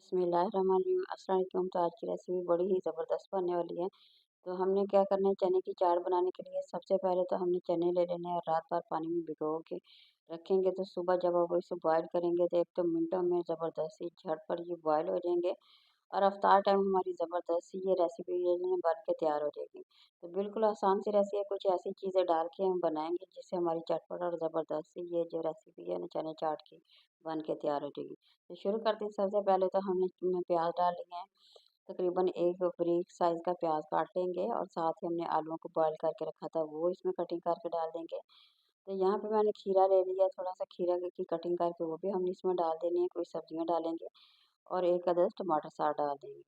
बिस्मिल्लाहिर्रहमानिर्रहीम। अस्सलाम वालेकुम। तो आज की रेसिपी बड़ी ही ज़बरदस्त बनने वाली है। तो हमने क्या करना है, चने की चाट बनाने के लिए सबसे पहले तो हमने चने ले लेने हैं और रात भर पानी में भिगो के रखेंगे। तो सुबह जब आप इसे बॉयल करेंगे तो एक तो मिनटों में ज़बरदस्त ही झटपट ये बॉयल हो जाएंगे और अफ्तार टाइम हमारी ज़बरदस्त सी ये रेसिपी ये जो है बन के तैयार हो जाएगी। तो बिल्कुल आसान सी रेसिपी है, कुछ ऐसी चीज़ें डाल के हम बनाएंगे जिससे हमारी चटपट और ज़बरदस्त सी ये जो रेसिपी है ना चने चाट की बन के तैयार हो जाएगी। तो शुरू करते हैं। सबसे पहले तो हमने इसमें प्याज डाल लिए हैं। तकरीबन एक बारीक साइज़ का प्याज काट लेंगे और साथ ही हमने आलूओं को बॉयल करके रखा था वो इसमें कटिंग करके डाल देंगे। तो यहाँ पे मैंने खीरा ले लिया, थोड़ा-सा खीरा की कटिंग करके वो भी हमने इसमें डाल देनी है, कुछ सब्जियाँ डालेंगे और एक अदद टमाटर साथ डाल देंगे।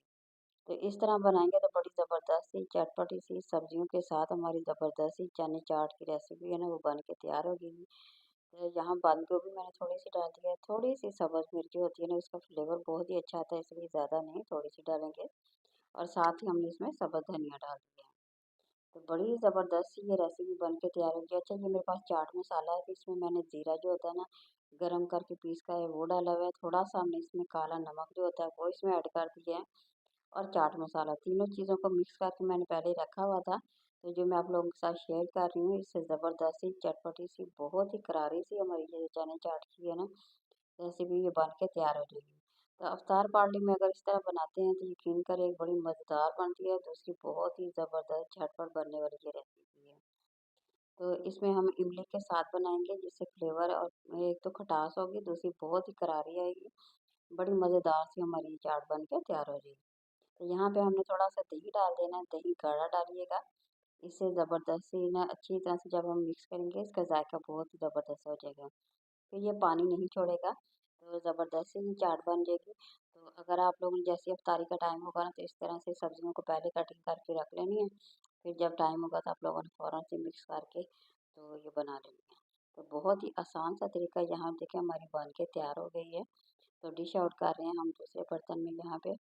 तो इस तरह बनाएंगे तो बड़ी ज़बरदस्त सी चटपटी सी सब्जियों के साथ हमारी ज़बरदस्त सी चने चाट की रेसिपी है ना वो बन के तैयार होगी। तो यहाँ बंद गोभी मैंने थोड़ी-सी डाल दी है, थोड़ी-सी सब्ज़ मिर्ची होती है ना उसका फ्लेवर बहुत ही अच्छा आता है, इसलिए ज़्यादा नहीं थोड़ी-सी डालेंगे और साथ ही हमने इसमें सब्ज़ धनिया डाल दिया है। तो बड़ी ज़बरदस्त सी ये रेसिपी बन के तैयार होगी। अच्छा, ये मेरे पास चाट मसाला है, तो इसमें मैंने ज़ीरा जो होता है ना गरम करके पीस का है वो डाला हुआ है, थोड़ा-सा हमने इसमें काला नमक जो होता है वो इसमें ऐड कर दिया है और चाट मसाला, तीनों चीज़ों को मिक्स करके मैंने पहले ही रखा हुआ था। तो जो मैं आप लोगों के साथ शेयर कर रही हूँ इससे ज़बरदस्त सी चटपटी सी बहुत ही करारी सी हमारी ये चने चाट की है ना रेसिपी ये बन के तैयार हो जाएगी। तो अफ्तार पार्टी में अगर इस तरह बनाते हैं तो यकीन करें बड़ी मज़ेदार बनती है। दूसरी बहुत ही ज़बरदस्त झटपट बनने वाली ये रेसिपी है। तो इसमें हम इमली के साथ बनाएंगे जिससे फ्लेवर और एक तो खटास होगी, दूसरी बहुत ही करारी आएगी। बड़ी मज़ेदार सी हमारी ये चाट बन के तैयार हो जाएगी। तो यहाँ पे हमने थोड़ा-सा दही डाल देना है, दही गाढ़ा डालिएगा। इससे ज़बरदस्त सी ना अच्छी तरह से जब हम मिक्स करेंगे इसका जायका बहुत ही ज़बरदस्त हो जाएगा। तो ये पानी नहीं छोड़ेगा, तो ज़बरदस्त सी चाट बन जाएगी। तो अगर आप लोगों ने जैसे इफ्तारी का टाइम होगा ना तो इस तरह से सब्जियों को पहले कटिंग करके रख लेनी है, फिर जब टाइम होगा तो आप लोगों ने फ़ौरन से मिक्स करके तो ये बना लेनी है। तो बहुत ही आसान सा तरीका यहाँ देखिए हमारी बन के तैयार हो गई है। तो डिश आउट कर रहे हैं हम दूसरे बर्तन में यहाँ पे।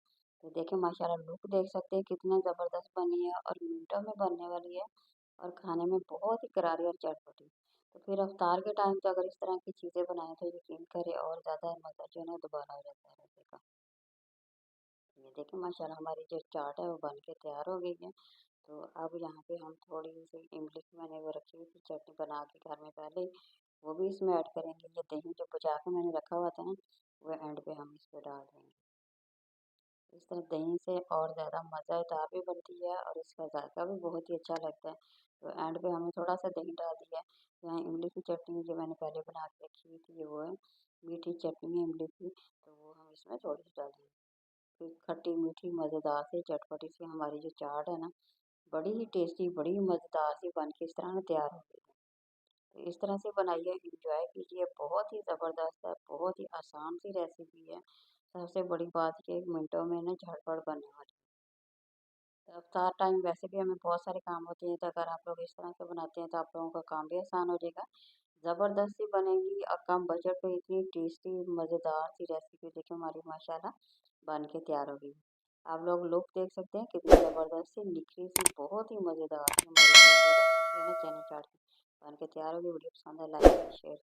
तो देखें माशाल्लाह लुक देख सकते हैं कितना ज़बरदस्त बनी है और मिनटों में बनने वाली है और खाने में बहुत ही करारी और चटपटी। तो फिर अफ्तार के टाइम तो अगर इस तरह की चीज़ें बनाएं तो यकीन करें और ज़्यादा मज़ा जो है ना दोबारा हो जाता है रोटी का। ये देखें माशाल्लाह हमारी जो चाट है वो बन के तैयार हो गई है। तो अब यहाँ पे हम थोड़ी सी इमली की मैंने वो रखी हुई थी चटनी बना के घर में पहले ही, वो भी इसमें ऐड करेंगे। ये दही जो बचा के मैंने रखा हुआ था ना वो एंड पे हम इस पे डाल देंगे। इस तरह दही से और ज़्यादा मज़ेदार भी बनती है और इसका जायका भी बहुत ही अच्छा लगता है। तो एंड पे हमने थोड़ा सा दही डाल दिया है। यहाँ इमली की चटनी जो मैंने पहले बना के रखी हुई थी वो है मीठी चटनी है इमली की, तो वो हम इसमें थोड़ी सी डाल देंगे। फिर खट्टी मीठी मज़ेदार सी चटपटी सी हमारी जो चाट है ना बड़ी ही टेस्टी बड़ी ही मज़ेदार सी बन के इस तरह ना तैयार हो गई है। तो इस तरह से बनाइए, एंजॉय कीजिए, बहुत ही ज़बरदस्त है, बहुत ही आसान सी रेसिपी है। सबसे बड़ी बात ये 1 मिनटों में ना झटपट बनने वाली है। तो अफ्तार टाइम वैसे भी हमें बहुत सारे काम होते हैं, तो अगर आप लोग इस तरह से बनाते हैं तो आप लोगों का काम भी आसान हो जाएगा। ज़बरदस्त सी बनेगी और कम बजट में इतनी टेस्टी मज़ेदार सी रेसिपी देखिए हमारी माशाल्लाह बन के तैयार होगी। आप लोग लुक देख सकते हैं कितनी ज़बरदस्त सी निखरी सी बहुत ही मज़ेदार सी हमारी जो ये रेसिपी है ना चने चाट की बन के तैयार होगी। वीडियो पसंद है लाइक शेयर